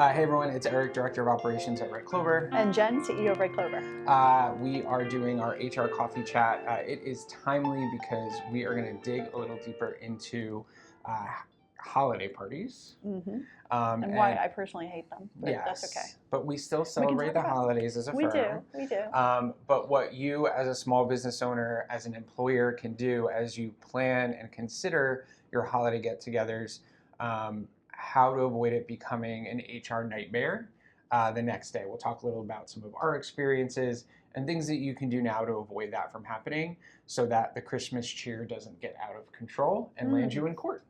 Hey everyone, it's Eric, Director of Operations at Red Clover. And Jen, CEO of Red Clover. We are doing our HR coffee chat. It is timely because we are going to dig a little deeper into holiday parties. Mm-hmm. And why I personally hate them, but yes, that's okay. But we still celebrate the holidays as a firm. We do. But what you as a small business owner, as an employer can do as you plan and consider your holiday get-togethers, how to avoid it becoming an HR nightmare the next day. We'll talk a little about some of our experiences and things that you can do now to avoid that from happening so that the Christmas cheer doesn't get out of control and land you in court.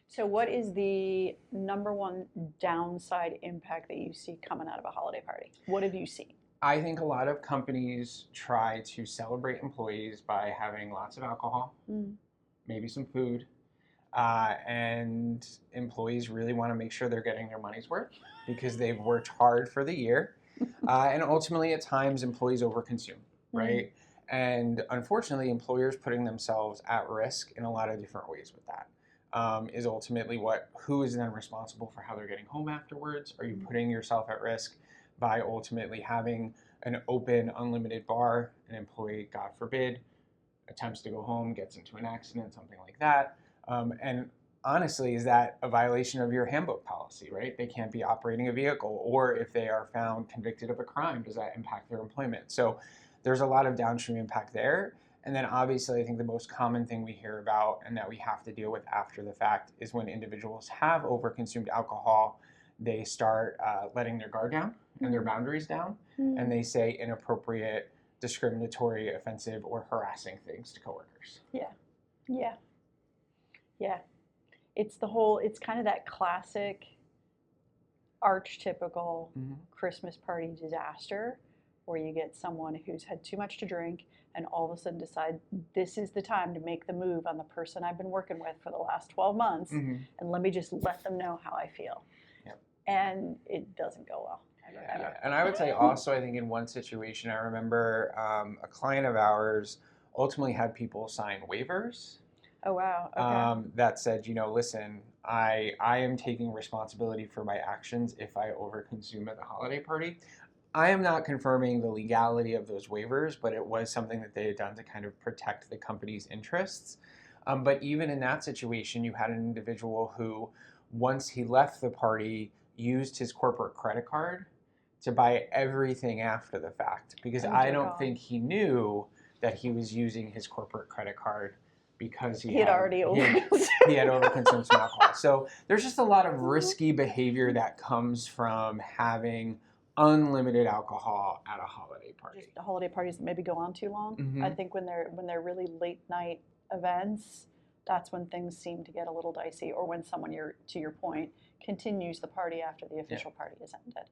So what is the number one downside impact that you see coming out of a holiday party? What have you seen? I think a lot of companies try to celebrate employees by having lots of alcohol, maybe some food, and employees really want to make sure they're getting their money's worth because they've worked hard for the year. And ultimately, at times, employees overconsume, right? And unfortunately, employers putting themselves at risk in a lot of different ways with that. Is ultimately who is then responsible for how they're getting home afterwards? Are you putting yourself at risk by ultimately having an open, unlimited bar? An employee, God forbid, attempts to go home, gets into an accident, something like that. And honestly, is that a violation of your handbook policy, right? They can't be operating a vehicle, or if they are found convicted of a crime, does that impact their employment? So there's a lot of downstream impact there. And then obviously, I think the most common thing we hear about and that we have to deal with after the fact is when individuals have overconsumed alcohol, they start letting their guard down and their boundaries down, and they say inappropriate, discriminatory, offensive, or harassing things to coworkers. Yeah. It's kind of that classic archetypical Christmas party disaster where you get someone who's had too much to drink and all of a sudden decide this is the time to make the move on the person I've been working with for the last 12 months and let me just let them know how I feel. Yep. And it doesn't go well. Ever. And I would say also, I think in one situation, I remember a client of ours ultimately had people sign waivers. Oh, wow. Okay. That said, listen, I am taking responsibility for my actions if I overconsume at the holiday party. I am not confirming the legality of those waivers, but it was something that they had done to kind of protect the company's interests. But even in that situation, you had an individual who, once he left the party, used his corporate credit card to buy everything after the fact, because I don't think he knew that he was using his corporate credit card because he had overconsumed some alcohol. So there's just a lot of risky behavior that comes from having unlimited alcohol at a holiday party. Just the holiday parties that maybe go on too long. I think when they're really late night events, that's when things seem to get a little dicey, or when someone, to your point, continues the party after the official party is ended.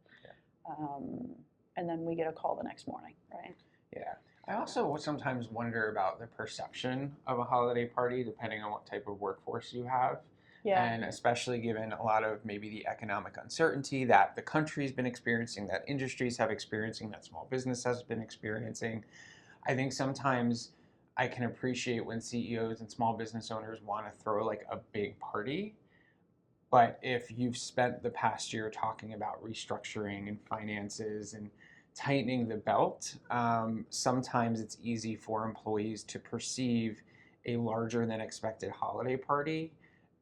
And then we get a call the next morning, right? Yeah. I also sometimes wonder about the perception of a holiday party, depending on what type of workforce you have. Yeah. And especially given a lot of maybe the economic uncertainty that the country's been experiencing, that industries have experiencing, that small business has been experiencing. I think sometimes I can appreciate when CEOs and small business owners want to throw like a big party. But if you've spent the past year talking about restructuring and finances and tightening the belt, sometimes it's easy for employees to perceive a larger than expected holiday party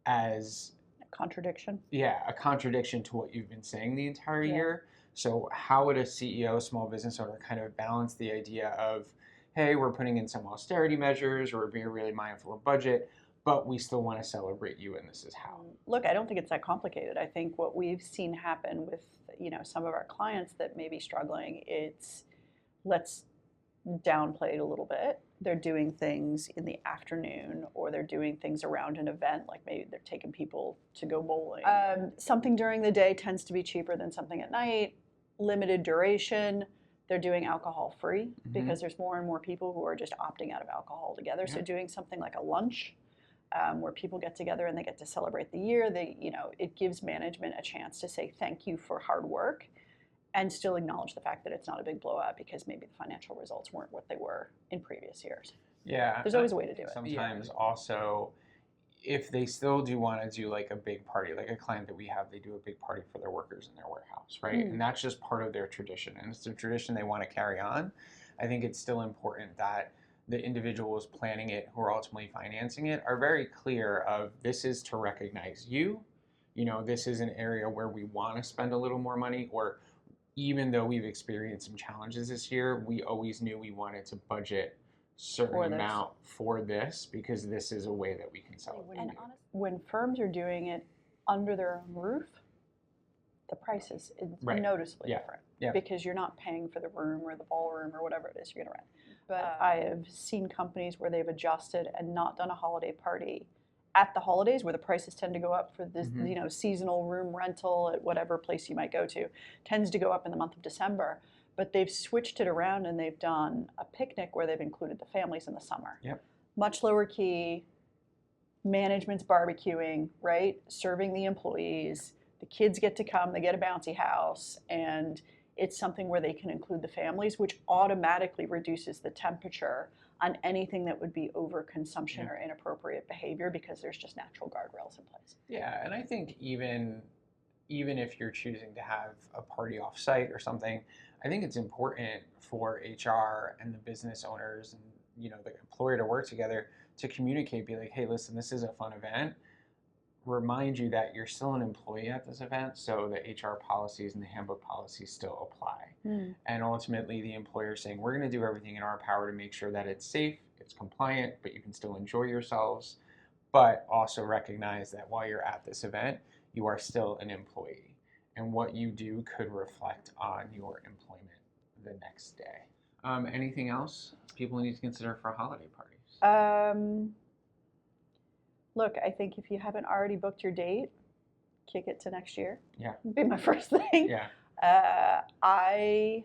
as a contradiction. Yeah, a contradiction to what you've been saying the entire year. So how would a CEO, small business owner, kind of balance the idea of, hey, we're putting in some austerity measures, or we're being really mindful of budget, but we still want to celebrate you, and this is how? Look, I don't think it's that complicated. I think what we've seen happen with some of our clients that may be struggling, it's let's downplay it a little bit. They're doing things in the afternoon, or they're doing things around an event, like maybe they're taking people to go bowling. Something during the day tends to be cheaper than something at night. Limited duration. They're doing alcohol free because there's more and more people who are just opting out of alcohol altogether. So doing something like a lunch, where people get together and they get to celebrate the year, it gives management a chance to say thank you for hard work and still acknowledge the fact that it's not a big blowout because maybe the financial results weren't what they were in previous years. Yeah. There's always a way to do it. Sometimes also if they still do want to do like a big party, like a client that we have, they do a big party for their workers in their warehouse, right? And that's just part of their tradition, and it's a tradition they want to carry on. I think it's still important that the individuals planning it, who are ultimately financing it, are very clear of, this is to recognize you. You know, this is an area where we want to spend a little more money, or even though we've experienced some challenges this year, we always knew we wanted to budget certain amount for this, because this is a way that we can celebrate. And honestly, when firms are doing it under their own roof, the price is noticeably different, because you're not paying for the room or the ballroom or whatever it is you're going to rent. But I have seen companies where they've adjusted and not done a holiday party at the holidays, where the prices tend to go up for this, you know, seasonal room rental at whatever place you might go to, tends to go up in the month of December. But they've switched it around and they've done a picnic where they've included the families in the summer. Much lower key, management's barbecuing, right? Serving the employees. The kids get to come, they get a bouncy house, and it's something where they can include the families, which automatically reduces the temperature on anything that would be overconsumption or inappropriate behavior, because there's just natural guardrails in place. Yeah, and I think even if you're choosing to have a party off-site or something, I think it's important for HR and the business owners and, you know, the employer to work together to communicate, be like, hey, listen, this is a fun event. Remind you that you're still an employee at this event, so the HR policies and the handbook policies still apply. And ultimately, the employer is saying, we're going to do everything in our power to make sure that it's safe, it's compliant, but you can still enjoy yourselves. But also recognize that while you're at this event, you are still an employee, and what you do could reflect on your employment the next day. Anything else people need to consider for holiday parties? Look, I think if you haven't already booked your date, kick it to next year. Would be my first thing. I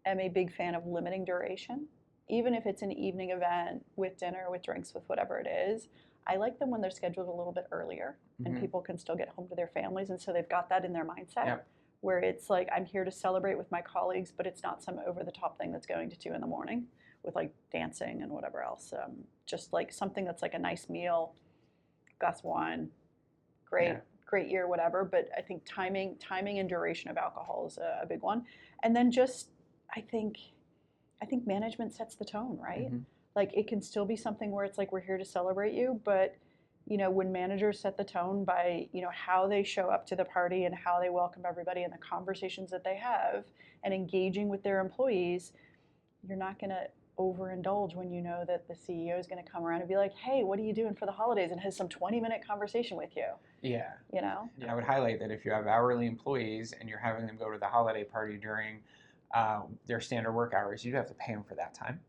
am a big fan of limiting duration. Even if it's an evening event with dinner, with drinks, with whatever it is, I like them when they're scheduled a little bit earlier and people can still get home to their families, and so they've got that in their mindset, where it's like, I'm here to celebrate with my colleagues, but it's not some over-the-top thing that's going to 2 a.m. with like dancing and whatever else. Just like something that's like a nice meal, glass of wine, great year, whatever. But I think timing and duration of alcohol is a big one. And then just, I think management sets the tone, right? Like, it can still be something where it's like, we're here to celebrate you, but you know, when managers set the tone by, you know, how they show up to the party and how they welcome everybody and the conversations that they have and engaging with their employees, you're not going to overindulge when you know that the CEO is going to come around and be like, hey, what are you doing for the holidays? And has some 20-minute conversation with you. You know? I would highlight that if you have hourly employees and you're having them go to the holiday party during their standard work hours, you'd have to pay them for that time.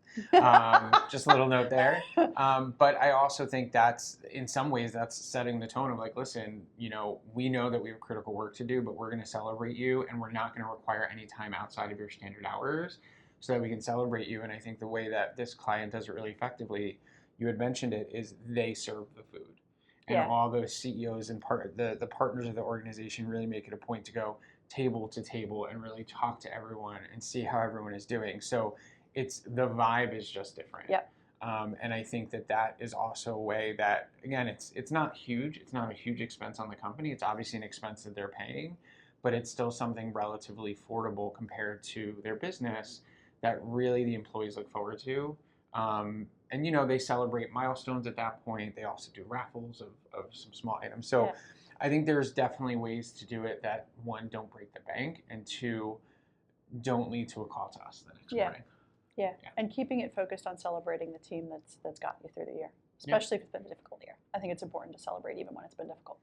Just a little note there. But I also think that's, in some ways, that's setting the tone of like, listen, you know, we know that we have critical work to do, but we're going to celebrate you, and we're not going to require any time outside of your standard hours so that we can celebrate you. And I think the way that this client does it really effectively, you had mentioned it, is they serve the food. And all those CEOs and the partners of the organization really make it a point to go table to table and really talk to everyone and see how everyone is doing. So it's, the vibe is just different. And I think that is also a way that, again, it's not huge. It's not a huge expense on the company. It's obviously an expense that they're paying, but it's still something relatively affordable compared to their business that really the employees look forward to. And, you know, they celebrate milestones at that point. They also do raffles of some small items. So I think there's definitely ways to do it that, one, don't break the bank, and two, don't lead to a call to us the next morning. And keeping it focused on celebrating the team that's gotten you through the year, especially if it's been a difficult year. I think it's important to celebrate even when it's been difficult.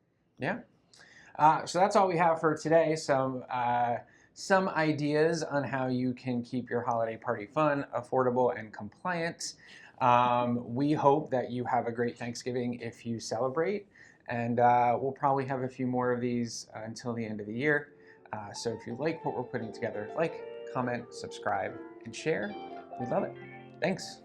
So that's all we have for today. Some ideas on how you can keep your holiday party fun, affordable, and compliant. We hope that you have a great Thanksgiving if you celebrate, and we'll probably have a few more of these until the end of the year. So if you like what we're putting together, like, comment, subscribe, and share. We love it. Thanks.